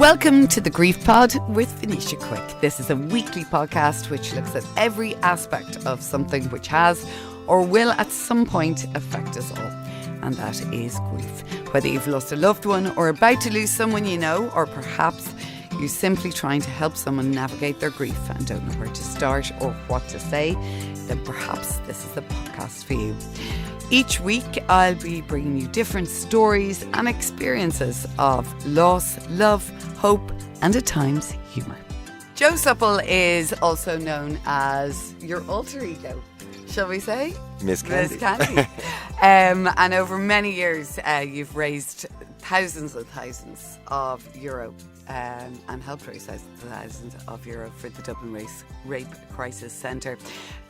Welcome to the Grief Pod with Venetia Quick. This is a weekly podcast which looks at every aspect of something which has or will at some point affect us all. And that is grief. Whether you've lost a loved one or about to lose someone you know, or perhaps you're simply trying to help someone navigate their grief and don't know where to start or what to say, then perhaps this is the podcast for you. Each week, I'll be bringing you different stories and experiences of loss, love, hope, and at times, humour. Joe Supple is also known as your alter ego, shall we say? Miss Candy. Miss Candy. And over many years, you've raised thousands and thousands of euro and helped raise thousands of euro for the Dublin Rape Crisis Centre.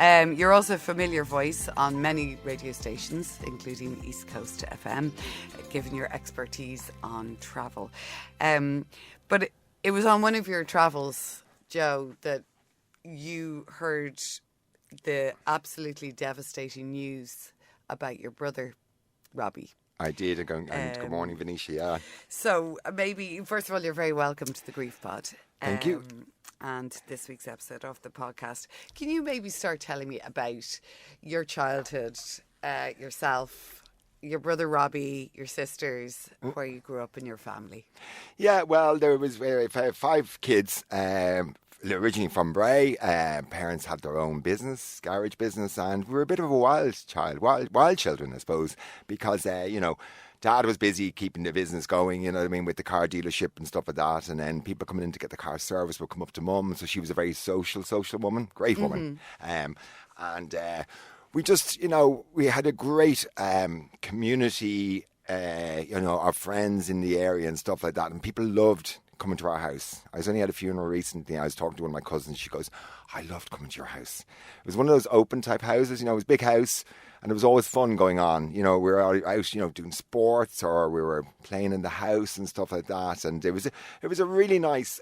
You're also a familiar voice on many radio stations, including East Coast FM, given your expertise on travel. But it was on one of your travels, Joe, that you heard the absolutely devastating news about your brother, Robbie. I did, and good morning, Venetia. Yeah. So maybe, first of all, you're very welcome to the Grief Pod. Thank you. And this week's episode of the podcast. Can you maybe start telling me about your childhood, yourself, your brother Robbie, your sisters, where you grew up in your family? Yeah, well, there was 5 kids, originally from Bray. Parents had their own business, garage business, and we were a bit of a wild children, I suppose, because, Dad was busy keeping the business going, with the car dealership and stuff like that. And then people coming in to get the car serviced would come up to Mum. So she was a very social woman, great woman. We just, we had a great community, of friends in the area and stuff like that. And people loved coming to our house. I was only at a funeral recently. I was talking to one of my cousins. She goes, I loved coming to your house. It was one of those open type houses, it was a big house. And there was always fun going on. We were out, doing sports, or we were playing in the house and stuff like that. And it was a really nice,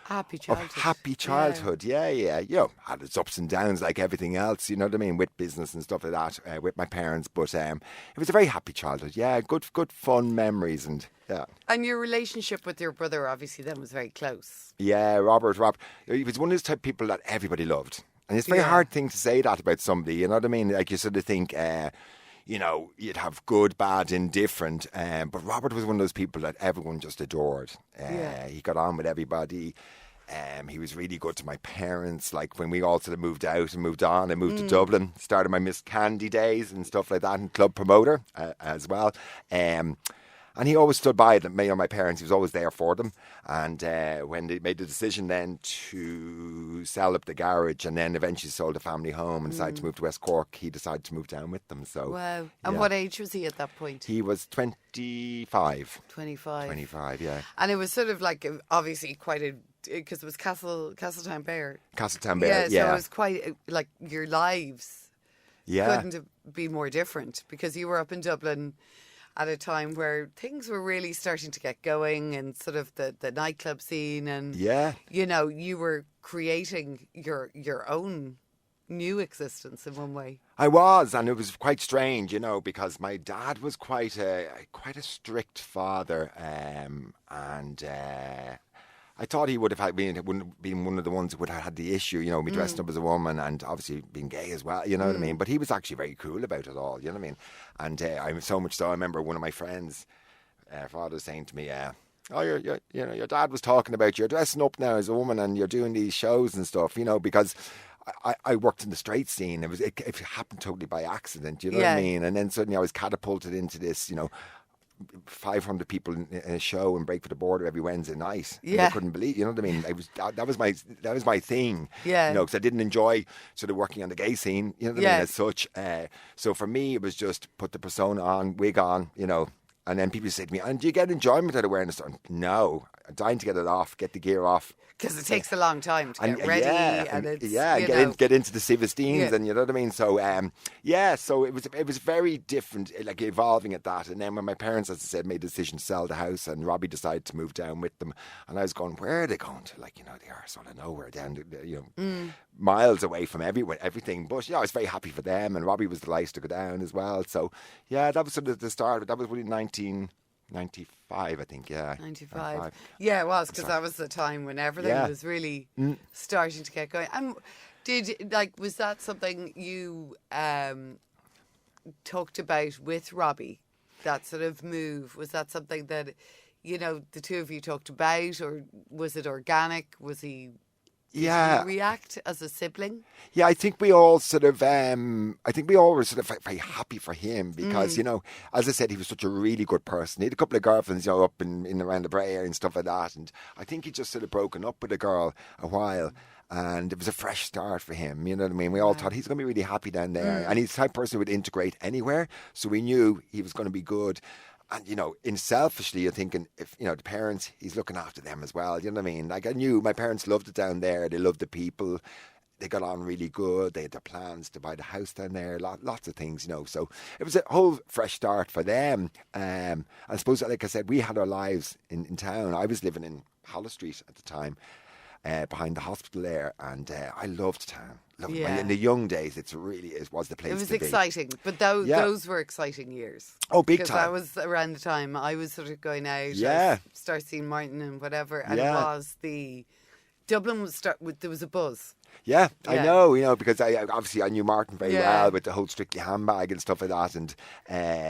happy childhood. Yeah. Had its ups and downs like everything else. With business and stuff like that, with my parents. But it was a very happy childhood. Yeah, good fun memories and. Yeah. And your relationship with your brother, obviously, then was very close. Yeah, Robert, he was one of those type of people that everybody loved. And it's a very hard thing to say that about somebody, you know what I mean? Like, you sort of think, you'd have good, bad, indifferent. But Robert was one of those people that everyone just adored. He got on with everybody. He was really good to my parents. Like, when we all sort of moved out and moved on, I moved to Dublin, started my Miss Candy days and stuff like that, and club promoter as well. And he always stood by them, my parents. He was always there for them. And when they made the decision then to sell up the garage and then eventually sold the family home and decided to move to West Cork, he decided to move down with them. So, wow. And what age was he at that point? He was 25. 25, yeah. And it was sort of like, obviously quite a, because it was Castletownbere. Castletownbere, So it was quite, like, your lives couldn't be more different, because you were up in Dublin at a time where things were really starting to get going, and sort of the nightclub scene, and you were creating your own new existence in one way. I was, and it was quite strange, because my dad was quite a strict father, and I thought he would have wouldn't been one of the ones that would have had the issue, me dressing up as a woman and obviously being gay as well, what I mean? But he was actually very cool about it all, what I mean? And I so much so, I remember one of my friends' father saying to me, your dad was talking about you're dressing up now as a woman and you're doing these shows and stuff, because I worked in the straight scene. It happened totally by accident, what I mean? And then suddenly I was catapulted into this, 500 people in a show and Break for the Border every Wednesday night. I couldn't believe, what I mean? That was my thing. Yeah. Because I didn't enjoy sort of working on the gay scene, what I mean, as such. So for me, it was just put the persona on, wig on, and then people say to me, and do you get enjoyment out of wearing this? I'm dying to get it off, get the gear off. Because it takes a long time to get ready, and it's get into the Silversteins, and you know what I mean. So so it was very different, like evolving at that. And then when my parents, as I said, made the decision to sell the house, and Robbie decided to move down with them, and I was going, where are they going to? Like, they are sort of nowhere down, miles away from everything. But I was very happy for them, and Robbie was delighted to go down as well. So that was sort of the start. That was really 95, I think, yeah. 95. Yeah, it was, because that was the time when everything was really starting to get going. And was that something you talked about with Robbie? That sort of move? Was that something that, the two of you talked about, or was it organic? Did he react as a sibling? Yeah, I think we all sort of, were sort of very happy for him because, as I said, he was such a really good person. He had a couple of girlfriends, up in around the Bray area and stuff like that. And I think he'd just sort of broken up with a girl a while. And it was a fresh start for him, you know what I mean? We all thought he's going to be really happy down there. And he's the type of person who would integrate anywhere. So we knew he was going to be good. And, selfishly, you're thinking, if, the parents, he's looking after them as well. You know what I mean? Like, I knew my parents loved it down there. They loved the people. They got on really good. They had their plans to buy the house down there. Lots of things, So it was a whole fresh start for them. I suppose, like I said, we had our lives in town. I was living in Hollis Street at the time. Behind the hospital there, and I loved town. In the young days, was the place. It was to exciting, but those were exciting years. Oh, big time! Because that was around the time I was sort of going out. Yeah, start seeing Martin and whatever, and it was Dublin was there was a buzz. Yeah, I know, because I knew Martin very well with the whole Strictly handbag and stuff like that, and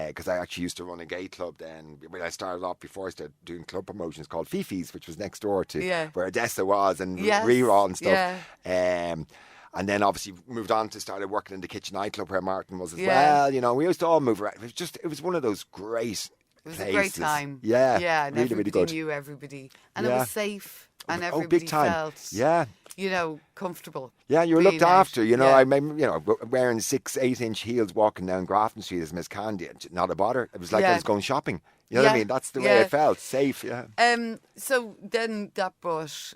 because I actually used to run a gay club then when I started off before I started doing club promotions called Fifi's, which was next door to where Odessa was and Reraw and stuff. And then obviously moved on to started working in the Kitchen nightclub where Martin was as well. We used to all move around. It was one of those great places. A great time. Yeah, and really, everybody really good. Knew everybody, and it was safe. And everybody big time. felt, comfortable. Yeah, you were looked after. I remember, wearing 6-8 inch heels, walking down Grafton Street as Miss Candy. Not a bother. It was like I was going shopping. You know what I mean? That's the way it felt. Safe. Yeah. So then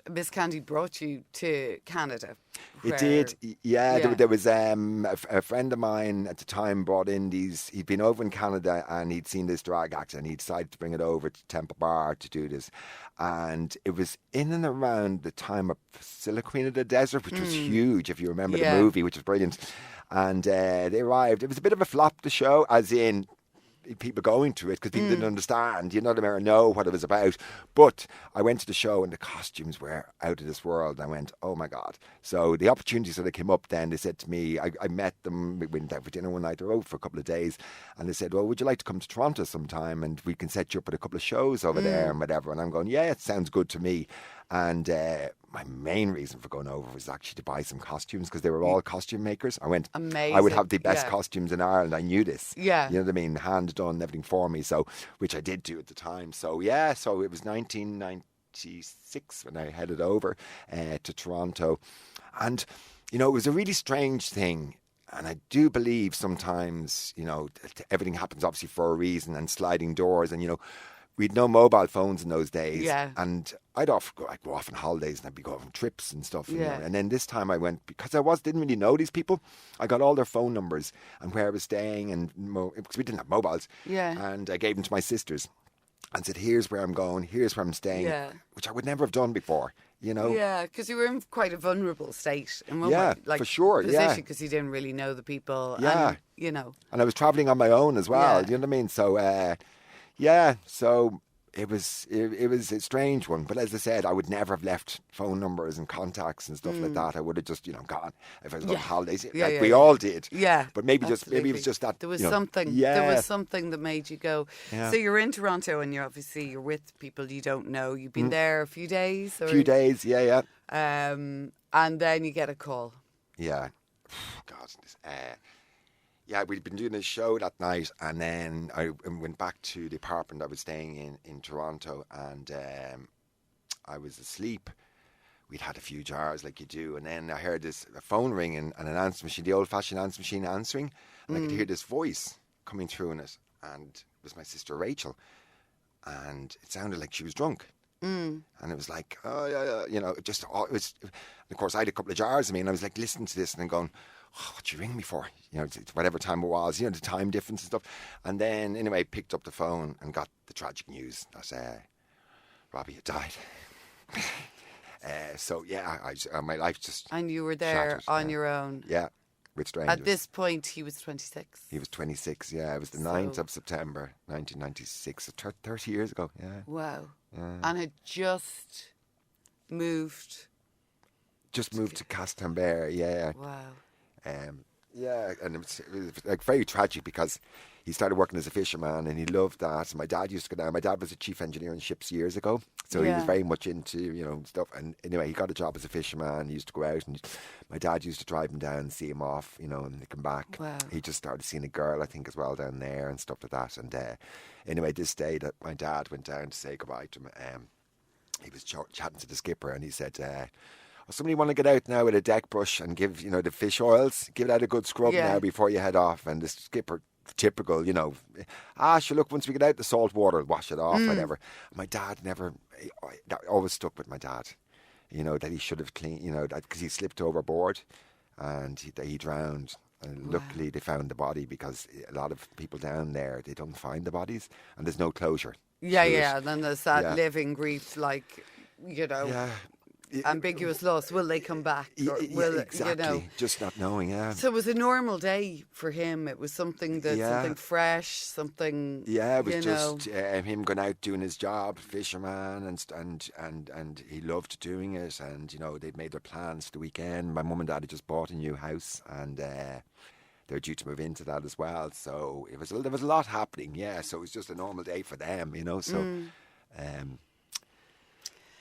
Miss Candy brought you to Canada. It did. Yeah. There was a friend of mine at the time brought in these. He'd been over in Canada and he'd seen this drag act and he decided to bring it over to Temple Bar to do this. And it was in and around the time of Scylla Queen of the Desert, which was huge, if you remember the movie, which was brilliant. And they arrived. It was a bit of a flop, the show, as in people going to it because people didn't understand, or know what it was about. But I went to the show and the costumes were out of this world. I went, oh my God. So the opportunities that came up then, they said to me, I met them, we went out for dinner one night, they were over for a couple of days, and they said, well, would you like to come to Toronto sometime and we can set you up with a couple of shows over there and whatever. And I'm going, yeah, it sounds good to me. And my main reason for going over was actually to buy some costumes because they were all costume makers. I went, amazing. I would have the best costumes in Ireland. I knew this. Yeah. You know what I mean? Hand done, everything for me. So, which I did do at the time. So, so it was 1996 when I headed over to Toronto. And, it was a really strange thing. And I do believe sometimes, everything happens obviously for a reason and sliding doors and, we'd no mobile phones in those days. Yeah. And I'd go off on holidays and I'd be going on trips and stuff. And then this time I went, because didn't really know these people, I got all their phone numbers and where I was staying and because we didn't have mobiles. Yeah. And I gave them to my sisters and said, here's where I'm going, here's where I'm staying, which I would never have done before. Yeah, because you were in quite a vulnerable state. In one way, for sure. Position, because you didn't really know the people. Yeah. And, And I was travelling on my own as well. You know what I mean? So, so it was a strange one. But as I said, I would never have left phone numbers and contacts and stuff like that. I would have just, gone if I was on holidays, we all did. Yeah, but maybe it was just that there was something. Yeah. There was something that made you go. Yeah. So you're in Toronto and you're with people you don't know. You've been there a few days. A few days, yeah. And then you get a call. Yeah, God. We'd been doing a show that night, and then I went back to the apartment I was staying in Toronto, and I was asleep. We'd had a few jars like you do, and then I heard a phone ring and an answer machine, the old-fashioned answer machine answering, and I could hear this voice coming through in it, and it was my sister Rachel, and it sounded like she was drunk. And it was like, it was. Of course, I had a couple of jars of me, and I was like listening to this and then going, what'd you ring me for? Whatever time it was, the time difference and stuff. And then, anyway, picked up the phone and got the tragic news that Robbie had died. My life just And you were there shattered, on your own. Yeah. with strangers. At this point, he was 26. He was 26, yeah. It was the 9th of September, 1996, 30 years ago, yeah. Wow. Yeah. And had just moved. Just moved to Castletownbere, yeah. Wow. Yeah, and it was like very tragic because he started working as a fisherman and he loved that. My dad used to go down. My dad was a chief engineer on ships years ago, so he was very much into, you know, stuff. And anyway, he got a job as a fisherman. He used to go out and my dad used to drive him down and see him off, you know, and they come back. Wow. He just started seeing a girl, I think, as well down there and stuff like that. And anyway, this day that my dad went down to say goodbye to him, he was chatting to the skipper and he said, somebody want to get out now with a deck brush and give, you know, the fish oils, give that a good scrub now before you head off. And the skipper, typical, you know, sure, look, once we get out the salt water, wash it off, whatever. My dad that always stuck with my dad, you know, that he should have cleaned, you know, because he slipped overboard and he drowned. And luckily they found the body because a lot of people down there, they don't find the bodies and there's no closure. Yeah, yeah. And then there's that living grief, like, you know. Yeah. Ambiguous loss. Will they come back? Or will exactly. You know? Just not knowing. Yeah. So it was a normal day for him. It was something something fresh, something. Yeah, it was just him going out doing his job, fisherman, and he loved doing it. And you know, they'd made their plans for the weekend. My mum and dad had just bought a new house, and they're due to move into that as well. So there was a lot happening. Yeah, so it was just a normal day for them. You know, so.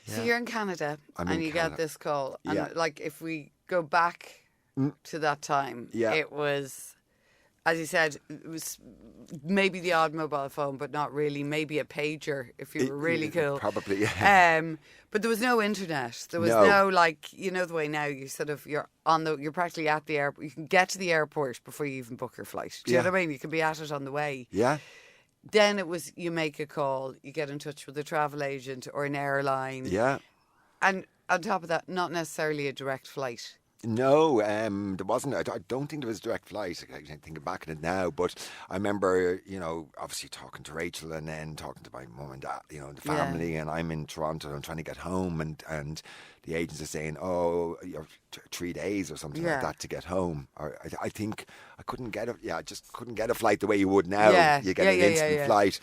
So you're in Canada and you get this call. And like if we go back to that time, it was, as you said, it was maybe the odd mobile phone, but not really. Maybe a pager if you were really cool. Probably, yeah. But there was no internet. There was no like, you know the way now you're practically at the airport. You can get to the airport before you even book your flight. Do you know what I mean? You can be at it on the way. Yeah. Then it was you make a call, you get in touch with a travel agent or an airline. Yeah. And on top of that, not necessarily a direct flight. No, there wasn't. I don't think there was a direct flight. I can't think back on it now, but I remember, you know, obviously talking to Rachel and then talking to my mum and dad, you know, the family, and I'm in Toronto and I'm trying to get home, and the agents are saying, oh, you have 3 days or something like that to get home. Or I think I couldn't get I just couldn't get a flight the way you would now. Yeah. You get an instant flight.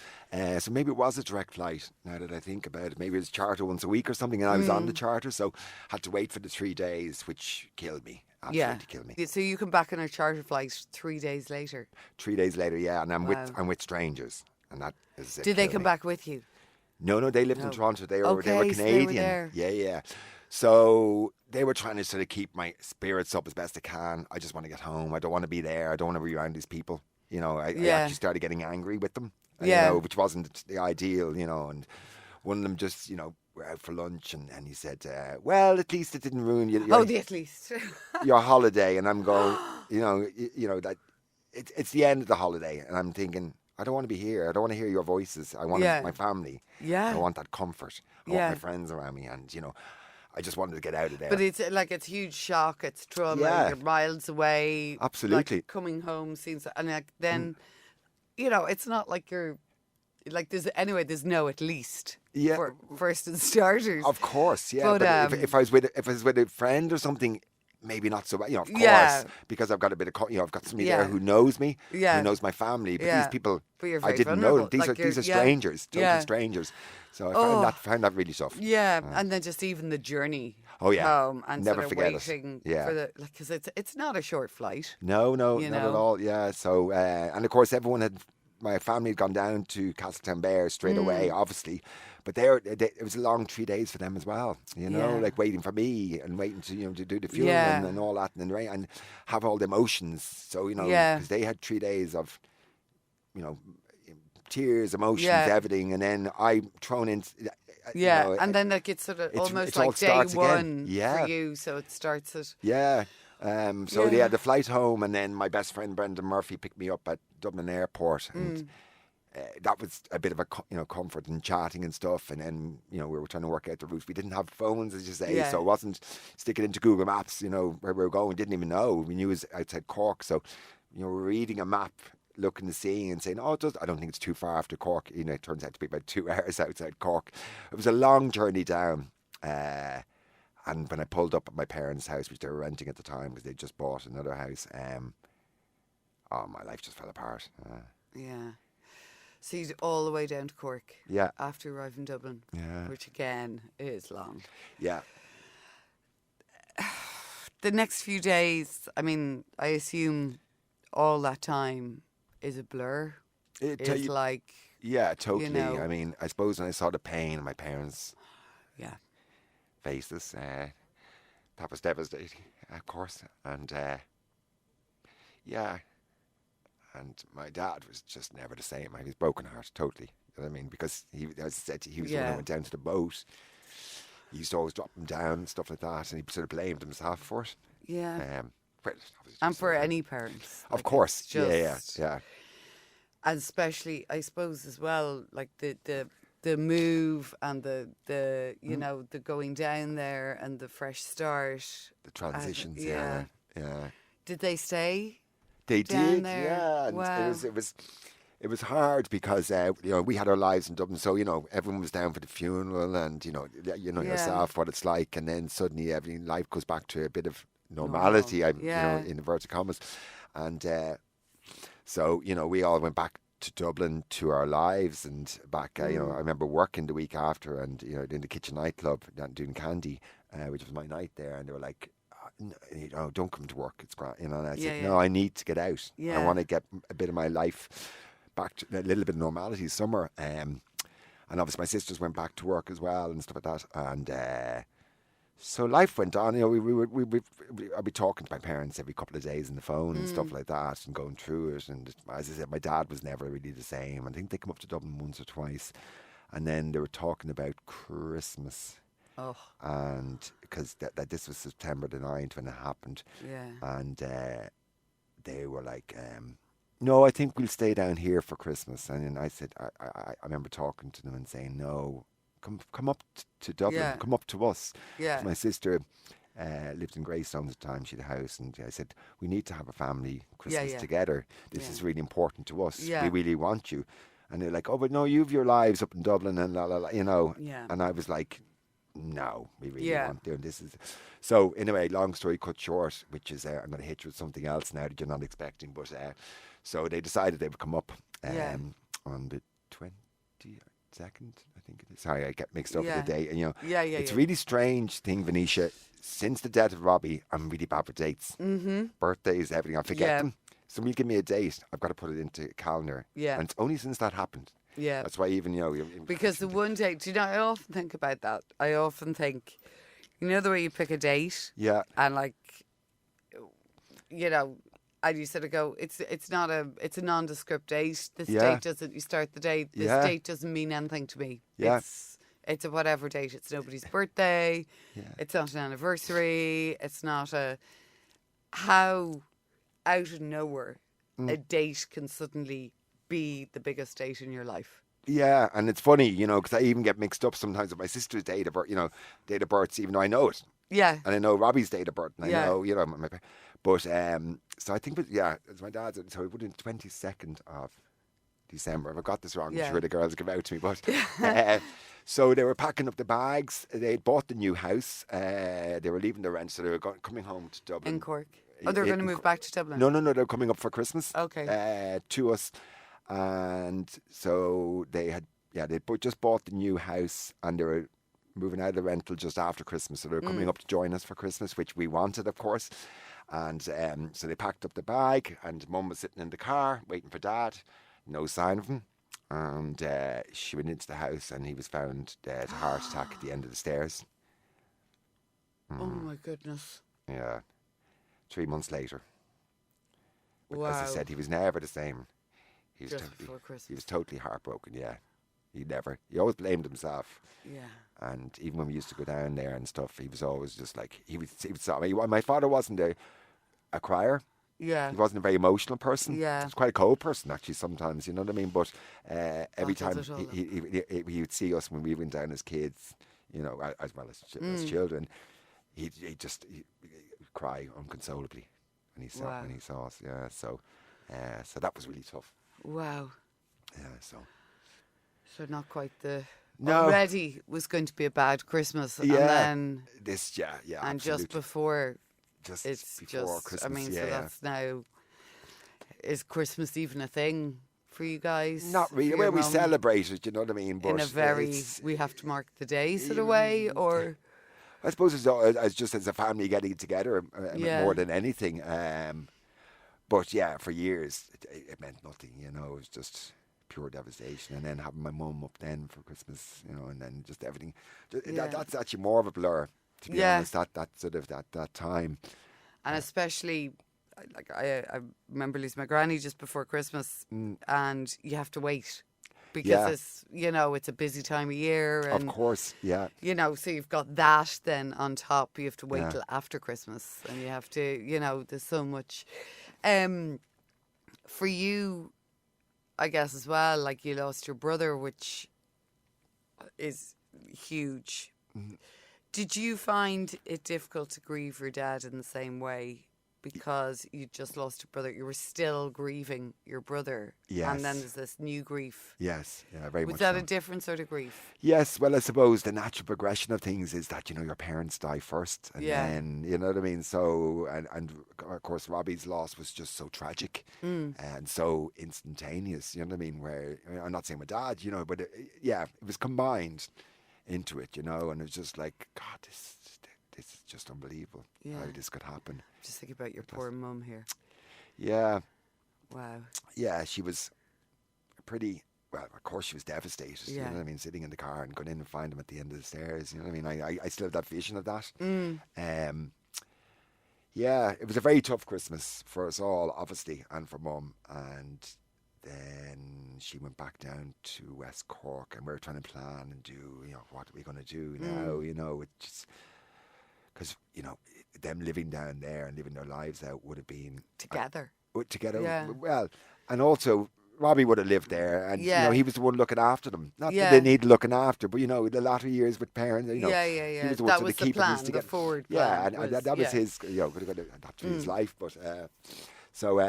So maybe it was a direct flight now that I think about it. Maybe it was charter once a week or something and I was on the charter, so had to wait for the 3 days, which killed me. Absolutely killed me. So you come back on a charter flight 3 days later? 3 days later, yeah, and I'm with strangers, and that is it. Did they come back with you? No, they lived in Toronto. They were Canadian. So they were there. Yeah. So they were trying to sort of keep my spirits up as best I can. I just want to get home. I don't want to be there. I don't want to be around these people. You know, I actually started getting angry with them. You know, which wasn't the ideal. You know, and one of them just, you know, we're out for lunch and he said, well, at least it didn't ruin at least your holiday. And I'm going, you know that it's the end of the holiday, and I'm thinking, I don't want to be here. I don't want to hear your voices. I want my family. I want that comfort. I want my friends around me, and you know, I just wanted to get out of there. But it's like it's huge shock. It's trauma. You're miles away. Absolutely. Like coming home seems, and like then, you know, it's not like you're. Like there's no at least for first and starters. Of course, yeah. But if I was with a friend or something, maybe not so bad. You know, of course, because I've got a bit of I've got somebody there who knows me, who knows my family. But these people, I didn't know them. These are strangers, total strangers. So I found that really tough. Yeah, and then just even the journey. Home and never sort of forget waiting it. for because it's not a short flight. No, not at all. Yeah. So and of course my family had gone down to Castletownbere straight away, obviously, but it was a long 3 days for them as well. You know, like waiting for me and waiting to to do the funeral and all that and have all the emotions. So because they had 3 days of tears, emotions, everything, and then I'm thrown into. And then like it's sort of almost like day one for you. So it starts at the flight home, and then my best friend Brendan Murphy picked me up at Dublin Airport, and that was a bit of a comfort and chatting and stuff. And then we were trying to work out the route. We didn't have phones, as you say, so it wasn't sticking into Google Maps. Where we were going, didn't even know. We knew it was outside Cork, so we were reading a map, looking to see and saying, I don't think it's too far after Cork. It turns out to be about 2 hours outside Cork. It was a long journey down. and when I pulled up at my parents' house, which they were renting at the time because they just bought another house, my life just fell apart. Yeah. So you'd all the way down to Cork. Yeah. After arriving in Dublin. Yeah. Which again is long. Yeah. The next few days, I mean, I assume all that time is a blur. It's like... Yeah, totally. You know, I mean, I suppose when I saw the pain in my parents' faces, that was devastating, of course. And, and my dad was just never the same. He was broken heart, totally. You know what I mean? Because as I said, he was the one who went down to the boat. He used to always drop him down and stuff like that, and he sort of blamed himself for it. Yeah. Well, and for any parents. Of course. Yeah. And especially, I suppose, as well, like the move and the you know, the going down there and the fresh start. The transitions, yeah. Did they stay? They down did, there? yeah. And Wow. it was hard because we had our lives in Dublin, so everyone was down for the funeral, and yourself what it's like, and then suddenly life goes back to a bit of normality. In inverted commas, and so we all went back to Dublin to our lives, and back. I remember working the week after, and in the kitchen nightclub doing candy, which was my night there, and they were like, "No, don't come to work. It's great." And I said, "No, I need to get out. I want to get a bit of my life back to a little bit of normality summer." And obviously my sisters went back to work as well and stuff like that. And so life went on. I'd be talking to my parents every couple of days on the phone and stuff like that, and going through it. And as I said, my dad was never really the same. I think they come up to Dublin once or twice, and then they were talking about Christmas. Oh. And because that this was September the 9th when it happened. Yeah. And they were like, "No, I think we'll stay down here for Christmas." And then I said, I remember talking to them and saying, "No, come up to Dublin, come up to us." Yeah. My sister lived in Greystone at the time. She had a house, and I said, "We need to have a family Christmas together. This is really important to us. Yeah. We really want you." And they're like, "Oh, but no, you've your lives up in Dublin and la la la, Yeah. And I was like, "No, we really want to." And this is so. Anyway, long story cut short, which is I'm going to hit you with something else now that you're not expecting. But so they decided they would come up on the 22nd, I think it is. Sorry, I get mixed up with the date. And it's a really strange thing, Venetia. Since the death of Robbie, I'm really bad with dates. Mm-hmm. Birthdays, everything. I forget them. Somebody give me a date, I've got to put it into a calendar. Yeah. And it's only since that happened. Yeah. That's why even, because the one date, I often think about that. I often think, the way you pick a date? Yeah. And and you sort of go, it's a nondescript date. This date doesn't, you start the date, this date doesn't mean anything to me. Yeah. It's a whatever date. It's nobody's birthday. Yeah. It's not an anniversary. It's not how out of nowhere a date can suddenly be the biggest date in your life. Yeah, and it's funny, because I even get mixed up sometimes with my sister's date of birth, even though I know it. Yeah. And I know Robbie's date of birth, and I know, but so I think, it's my dad's, so it would have been 22nd of December. If I got this wrong, I'm sure the girls give out to me, but so they were packing up the bags. They'd bought the new house. They were leaving the rent, so they were coming home to Dublin. In Cork. Oh, they're going to move back to Dublin? No, they're coming up for Christmas. Okay. To us. And so they just bought the new house, and they were moving out of the rental just after Christmas. So they were coming up to join us for Christmas, which we wanted, of course. And so they packed up the bag, and Mum was sitting in the car waiting for Dad. No sign of him. And she went into the house, and he was found dead, heart attack at the end of the stairs. Oh my goodness. Yeah. 3 months later. But Wow. as I said, he was never the same. He was Just before Christmas. He was totally heartbroken, yeah. He always blamed himself. Yeah. And even when we used to go down there and stuff, he was always just like, he would my father wasn't a crier. Yeah. He wasn't a very emotional person. Yeah. He was quite a cold person, actually, sometimes, you know what I mean? But every That time does it all, he would see us when we went down as kids, as well as children, he'd cry unconsolably when he saw us. Yeah, so that was really tough. Wow. Yeah, so not quite the No. already was going to be a bad Christmas, and Yeah. then Yeah, and absolutely. just before Just it's before just. Christmas, I mean, yeah. so that's now. Is Christmas even a thing for you guys? Not really. for Well, your we mum? celebrate it, you know what I mean? But In a very, it's, we have to mark the day sort of way, or I suppose it's just as a family getting together Yeah. more than anything. But yeah, for years it meant nothing. You know, it was just pure devastation. And then having my mum up then for Christmas, you know, and then just everything. Yeah. That's actually more of a blur, to be Yeah. honest. That sort of that time. and especially, like I remember losing my granny just before Christmas, and you have to wait because Yeah. it's it's a busy time of year, Of and course, yeah. so you've got that then on top. You have to wait Yeah. till after Christmas, and you have to there's so much. For you, I guess as well, like you lost your brother, which is huge. Did you find it difficult to grieve your dad in the same way? Because you just lost your brother, you were still grieving your brother, and then Yes. there's this new grief. Yes, yeah, very Was much that so. a different sort of grief? Yes, well, I suppose the natural progression of things is that, your parents die first, and Yeah. then, you know what I mean? So, and of course, Robbie's loss was just so tragic and so instantaneous, you know what I mean? Where, I'm not saying my dad, but it was combined into it, and it was just like, God, this is just unbelievable how Yeah. this could happen. Just think about your poor mum here. Yeah, Wow. yeah, she was pretty. Well, of course, she was devastated. You Yeah. know what I mean? Sitting in the car and going in and find him at the end of the stairs. You know what I mean? I still have that vision of that. Yeah, it was a very tough Christmas for us all, obviously, and for Mum. And then she went back down to West Cork, and we were trying to plan and do, what are we going to do now? It just because them living down there and living their lives out would have been Together. together. Yeah. Well, and also Robbie would have lived there, and Yeah. he was the one looking after them. Not Yeah. that they need looking after, but the latter years with parents, Yeah. he was the one That sort was of the keeping plan, these the together. forward Yeah, plan and was- that was yeah. his. That's his life, but so.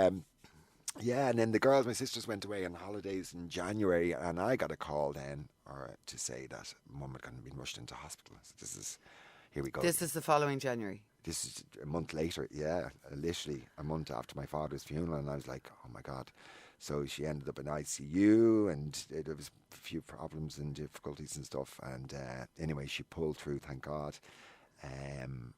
Yeah, and then the girls, my sisters, went away on holidays in January, and I got a call then, to say that Mum had kind of been rushed into hospital. So here we go. This is the following January. This is a month later, literally a month after my father's funeral, and I was like, oh my God. So she ended up in ICU, and there was a few problems and difficulties and stuff, and anyway, she pulled through, thank God. And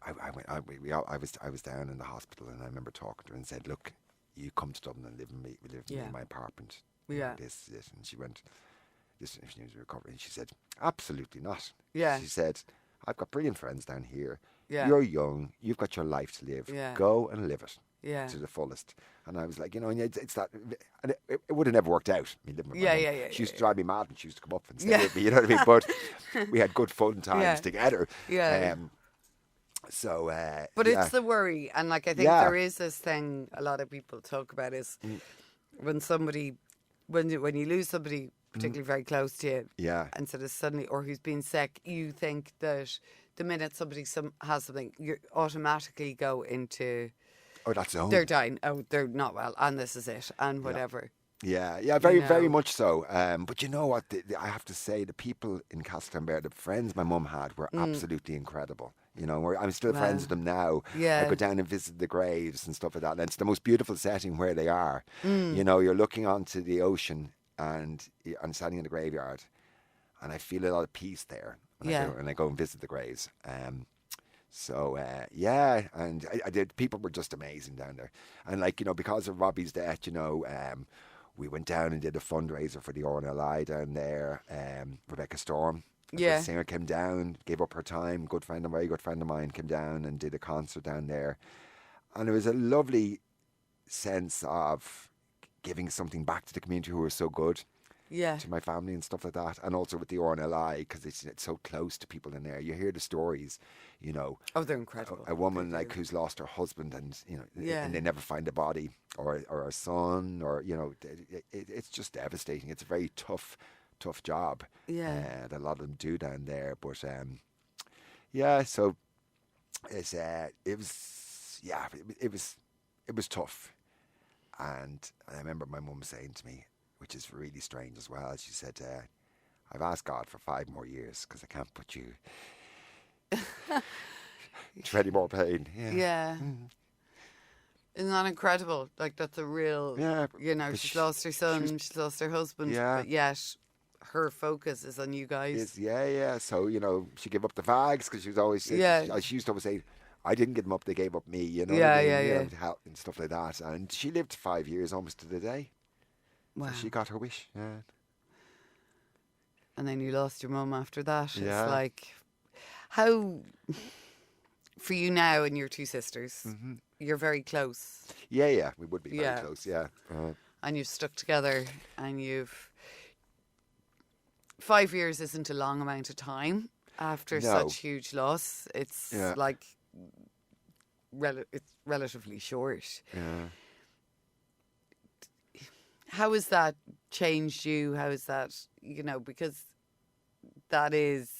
I was down in the hospital, and I remember talking to her and said, look, you come to Dublin and live with me in my apartment. Yeah. This is it. And she went, this if she was recovering. She said, absolutely not. Yeah. She said, I've got brilliant friends down here. Yeah. You're young. You've got your life to live. Yeah. Go and live it Yeah. to the fullest. And I was like, and it's that, and it would have never worked out. Me living with my Yeah, mum. yeah. She used to drive me mad, and she used to come up and stay Yeah. with me. You know what I mean? But we had good fun times Yeah. together. Yeah. So, But yeah. it's the worry, and like I think Yeah. there is this thing a lot of people talk about is when somebody, when you lose somebody particularly very close to you, Yeah. and sort of suddenly, or who's been sick, you think that the minute somebody has something, you automatically go into Oh, that's own. they're dying, oh they're not well, and this is it, and whatever. Yeah, very, very know. much so. But you know what? I have to say, the people in Castletownbere, the friends my mum had, were absolutely incredible. I'm still friends with them now. Yeah. I go down and visit the graves and stuff like that. And it's the most beautiful setting where they are. You're looking onto the ocean, and I'm standing in the graveyard, and I feel a lot of peace there when I go and visit the graves. And people were just amazing down there. And because of Robbie's death, we went down and did a fundraiser for the RNLI down there. Rebecca Storm, the singer, came down, gave up her time. A very good friend of mine, came down and did a concert down there. And it was a lovely sense of giving something back to the community who were so good. Yeah. To my family and stuff like that, and also with the RNLI, because it's so close to people in there. You hear the stories, Oh, they're incredible. a woman who's lost her husband, and and they never find a body, or a son, or it's just devastating. It's a very tough job. Yeah. That a lot of them do down there, but so it's it was tough, and I remember my mum saying to me, which is really strange as well. She said, I've asked God for 5 more years because I can't put you to any more pain. Yeah. Isn't that incredible? Like, that's a real, she's lost her son, she's lost her husband, but yet her focus is on you guys. So, she gave up the fags because she was always, she used to always say, I didn't give them up, they gave up me, you know what I mean? Help and stuff like that. And she lived 5 years almost to the day. Wow. So she got her wish, And then you lost your mum after that. Yeah. It's like, how, for you now and your 2 sisters, you're very close. Yeah, we would be very close, And you've stuck together, and 5 years isn't a long amount of time after such huge loss. It's like, it's relatively short. Yeah. How has that changed you? How is that, because that is,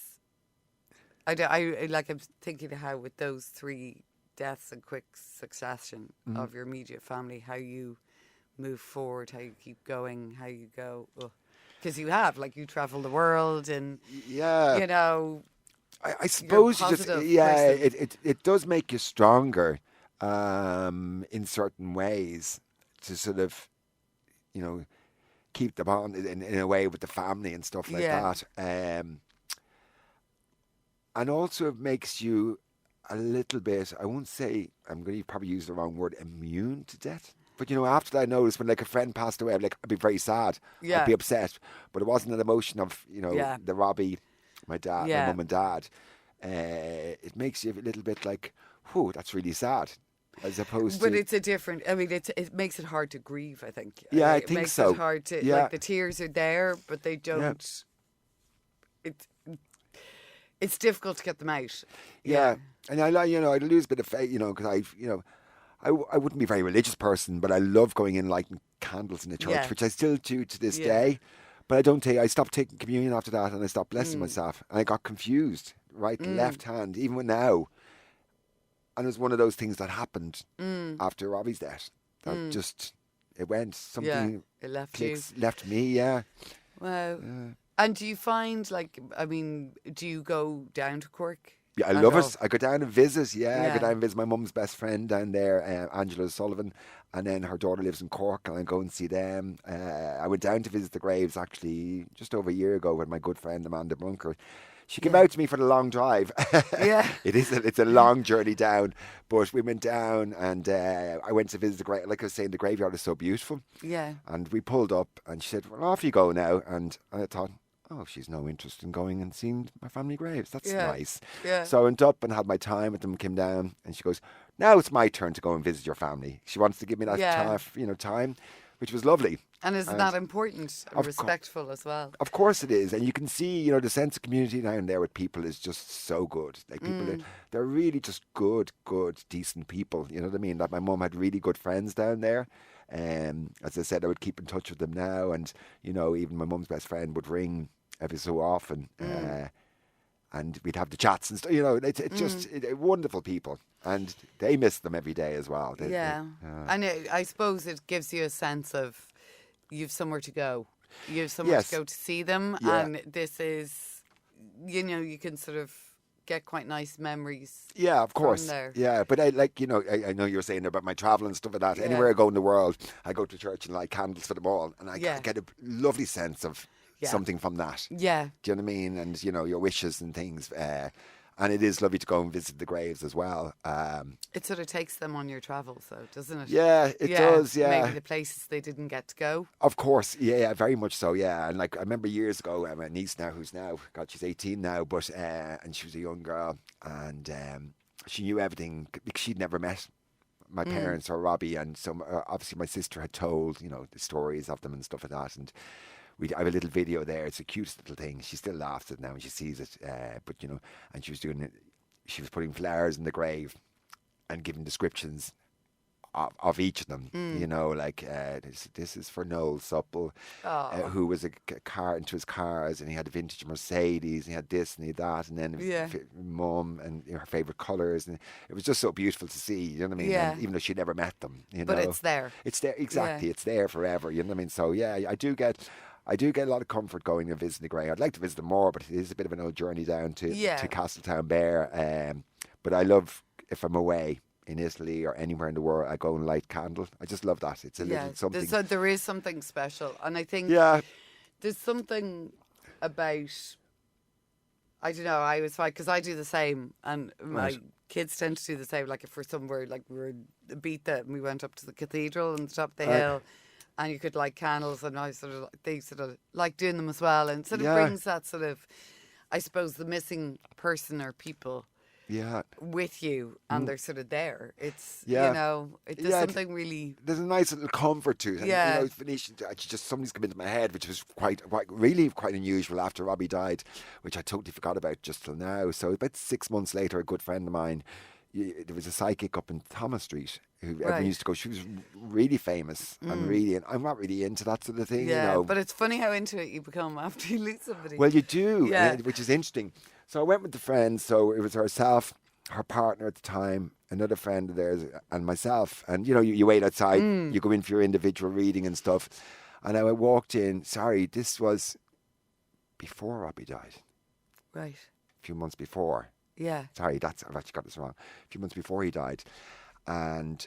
I'm thinking how with those 3 deaths in quick succession of your immediate family, how you move forward, how you keep going, how you go, because you have, like, you travel the world and, I suppose it does make you stronger in certain ways to sort of, keep the bond in a way with the family and stuff like that. And also it makes you a little bit, I won't say, I'm going to probably use the wrong word, immune to death. But, after that I noticed when, like, a friend passed away, I'd be very sad. I'd be upset. But it wasn't an emotion of, the Robbie, my dad, my mum and dad. It makes you a little bit like, whew, that's really sad. As opposed but it's a different, it makes it hard to grieve, I think. Yeah, I think so. It makes it hard to, like, the tears are there, but they don't, it's difficult to get them out. Yeah. And I lose a bit of faith, because I wouldn't be a very religious person, but I love going in lighting candles in the church, which I still do to this day. But I stopped taking communion after that, and I stopped blessing myself. And I got confused, right, left hand, even with now. And it was one of those things that happened after Robbie's death. That just, it went, something it left me, Wow. Yeah. And do you find, like, do you go down to Cork? Yeah, I love it. I go down and visit. I go down and visit my mum's best friend down there, Angela Sullivan, and then her daughter lives in Cork, and I go and see them. I went down to visit the graves actually just over a year ago with my good friend Amanda Brunker. She came out to me for the long drive. It's a long journey down, but we went down and I went to visit the grave. Like I was saying, the graveyard is so beautiful. Yeah. And we pulled up, and she said, "Well, off you go now." And I thought, oh, she's no interest in going and seeing my family graves. That's nice. Yeah. So I went up and had my time with them, came down, and she goes, "Now it's my turn to go and visit your family." She wants to give me that time, which was lovely. And isn't that important and respectful as well? Of course it is. And you can see, the sense of community down there with people is just so good. Like, people, they're really just good, decent people. You know what I mean? Like, my mum had really good friends down there. As I said, I would keep in touch with them now. And, even my mum's best friend would ring every so often. And we'd have the chats and stuff. It's just wonderful people. And they miss them every day as well. And I suppose it gives you a sense of you've somewhere to go. You have somewhere to go to see them. Yeah. And this is, you can sort of get quite nice memories. Yeah, of course. From there. Yeah, but I know you were saying about my travel and stuff like that. Yeah. Anywhere I go in the world, I go to church and light candles for them all. And I get a lovely sense of something from that. Yeah. Do you know what I mean? And, your wishes and things. And it is lovely to go and visit the graves as well. It sort of takes them on your travels, though, doesn't it? Yeah, it does, yeah. Maybe the places they didn't get to go. Of course, yeah, very much so, yeah. And, like, I remember years ago, my niece now, God, she's 18 now, but and she was a young girl, and she knew everything because she'd never met my parents or Robbie, and so obviously my sister had told, the stories of them and stuff like that, and I have a little video there. It's the cutest little thing. She still laughs at it now when she sees it. But, and she was doing it. She was putting flowers in the grave and giving descriptions of each of them. You know, like this is for Noel Supple, who was a car into his cars, and he had a vintage Mercedes, and he had this and he had that, and then mum and her favourite colours, and it was just so beautiful to see. You know what I mean? Yeah. And even though she never met them, you know, But it's there. It's there exactly. It's there forever. You know what I mean? So yeah, I do get a lot of comfort going and visiting the Grey. I'd like to visit them more, but it is a bit of an old journey down to Castletownbere. But I love, if I'm away in Italy or anywhere in the world, I go and light candle. I just love that. It's a little something. There is something special, and I think there's something about, I don't know, I was fine because I do the same, and my kids tend to do the same. Like if we're somewhere, like we were Ibiza and we went up to the cathedral on the top of the hill, and you could light candles, and they sort of like doing them as well, and sort of brings that sort of, I suppose, the missing person or people with you, and they're sort of there. It's you know, there's something really. There's a nice little comfort to it. And, you know, Venetia, just something's come into my head, which was quite unusual after Robbie died, which I totally forgot about just till now. So about 6 months later, a good friend of mine, there was a psychic up in Thomas Street who everyone used to go. She was really famous and I'm not really into that sort of thing. Yeah, you know. But it's funny how into it you become after you lose somebody. Well, you do, which is interesting. So I went with the friends. So it was herself, her partner at the time, another friend of theirs, and myself. And, you know, you wait outside, you go in for your individual reading and stuff. And I walked in. Sorry, this was before Robbie died. Right. A few months before. Yeah. Sorry, I've actually got this wrong. A few months before he died. And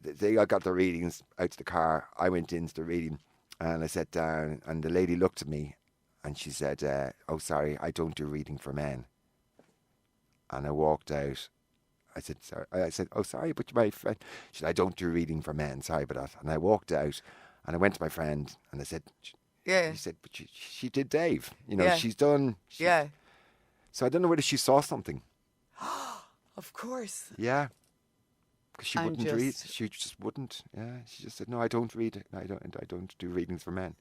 they all got their readings out to the car. I went into the reading and I sat down, and the lady looked at me and she said, oh, sorry, I don't do reading for men. And I walked out. I said, sorry. I said, oh, sorry, but you're my friend. She said, I don't do reading for men. Sorry about that. And I walked out and I went to my friend and I said, He said, but she did Dave. You know, she's done. So I don't know whether she saw something. Of course. Yeah. Because she wouldn't read. She just wouldn't. Yeah. She just said, no, I don't read. I don't do readings for men.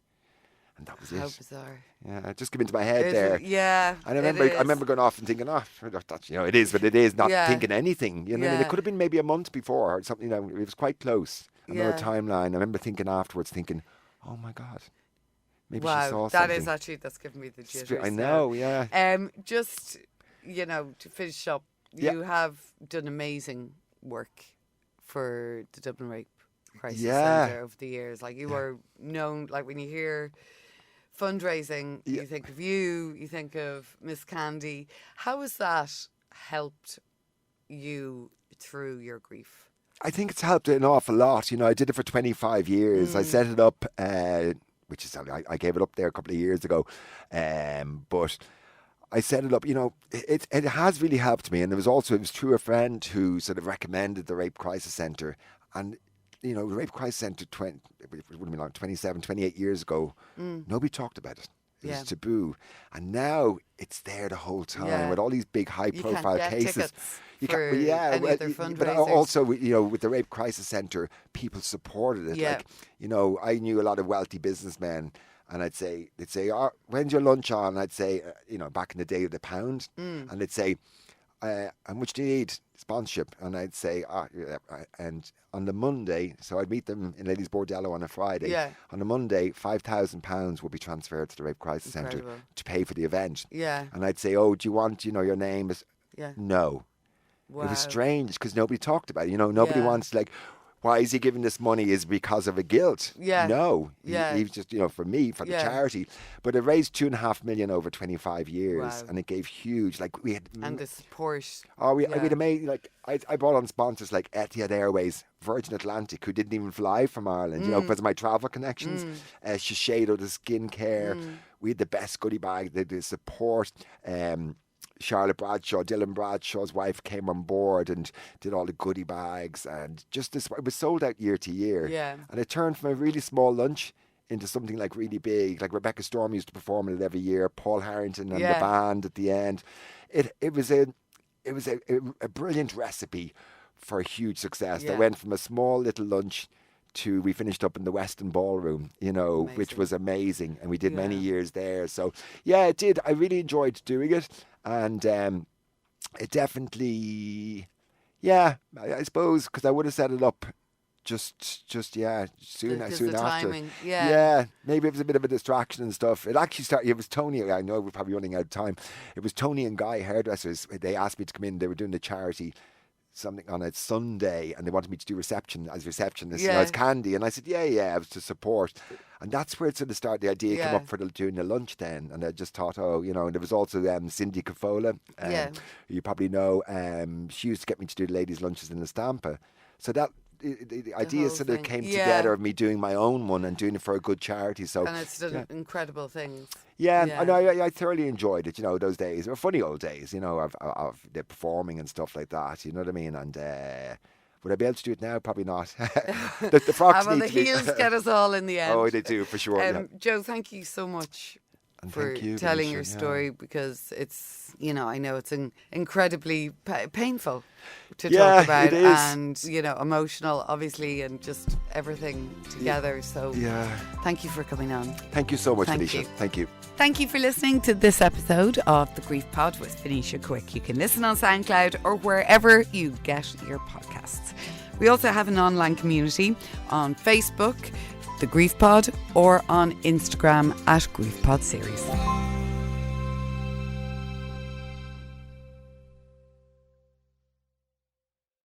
And that was How bizarre. Yeah, it just came into my head there. Yeah. And I remember going off and thinking, that's, you know, it is, but it is not thinking anything. You know, I mean, it could have been maybe a month before or something. You know, it was quite close. Another timeline. I remember thinking afterwards, oh my God, maybe she saw something. That's giving me the jitters. I know, Just, you know, to finish up, you have done amazing work for the Dublin Rape Crisis Centre over the years. Like you were known, like when you hear fundraising, you think of you think of Miss Candy. How has that helped you through your grief? I think it's helped an awful lot. You know, I did it for 25 years. I set it up, which is, I gave it up there a couple of years ago. But I set it up, you know, it has really helped me. And it was through a friend who sort of recommended the Rape Crisis Centre. And, you know, the Rape Crisis Centre, it would have been like 27, 28 years ago, nobody talked about it. It was taboo. And now it's there the whole time with all these big high-profile cases. You can't get but also, you know, with the Rape Crisis Centre, people supported it. Like, you know, I knew a lot of wealthy businessmen, and they'd say, oh, when's your lunch on? I'd say, you know, back in the day of the pound, and they'd say, how much do you need? Sponsorship. And I'd say, and on the Monday, so I'd meet them in Ladies Bordello on a Friday. On the Monday, £5,000 would be transferred to the Rape Crisis Centre to pay for the event. And I'd say, oh, do you want, you know, your name is... No. Wow. It was strange because nobody talked about it. You know, nobody wants, like, why is he giving this money? Is it because of a guilt? No. He was just, you know, for me, for the charity. But it raised $2.5 million over 25 years. And it gave huge, like, we had... And the support. Oh, we had made, like, I brought on sponsors like Etihad Airways, Virgin Atlantic, who didn't even fly from Ireland, you know, because of my travel connections. Shiseido, the skincare. We had the best goodie bag, the support. Charlotte Bradshaw, Dylan Bradshaw's wife, came on board and did all the goodie bags, and just this, it was sold out year to year. And it turned from a really small lunch into something like really big. Like Rebecca Storm used to perform in it every year, Paul Harrington and the band at the end. It was a brilliant recipe for a huge success that went from a small little lunch to, we finished up in the Weston Ballroom, you know, which was amazing, and we did many years there. So yeah, it did. I really enjoyed doing it, and it definitely, Yeah, I suppose because I would have set it up just soon Because the after. timing, Maybe it was a bit of a distraction and stuff. It actually started. It was Tony. I know we're probably running out of time. It was Tony and Guy hairdressers. They asked me to come in. They were doing the charity something on a Sunday, and they wanted me to do receptionist, as Candy, and I said, yeah, I was to support, and that's where it sort of started. The idea came up for doing the lunch then, and I just thought, and there was also Cindy Cafola, you probably know, she used to get me to do the ladies' lunches in the Stampa, so that. The idea sort of came together of me doing my own one and doing it for a good charity. So and it's done incredible things. And I thoroughly enjoyed it. Those days were funny old days. Of the performing and stuff like that. You know what I mean? And would I be able to do it now? Probably not. the frocks well, need the to be heels get us all in the end. Oh, they do for sure. Joe, thank you so much. And for thank you, telling Venetia, your story because it's, I know it's incredibly painful to talk about it is. and, emotional, obviously, and just everything together. So thank you for coming on. Thank you so much, Venetia. Thank you. Thank you for listening to this episode of The Grief Pod with Venetia Quick. You can listen on SoundCloud or wherever you get your podcasts. We also have an online community on Facebook, The Grief Pod, or on Instagram @GriefPod Series.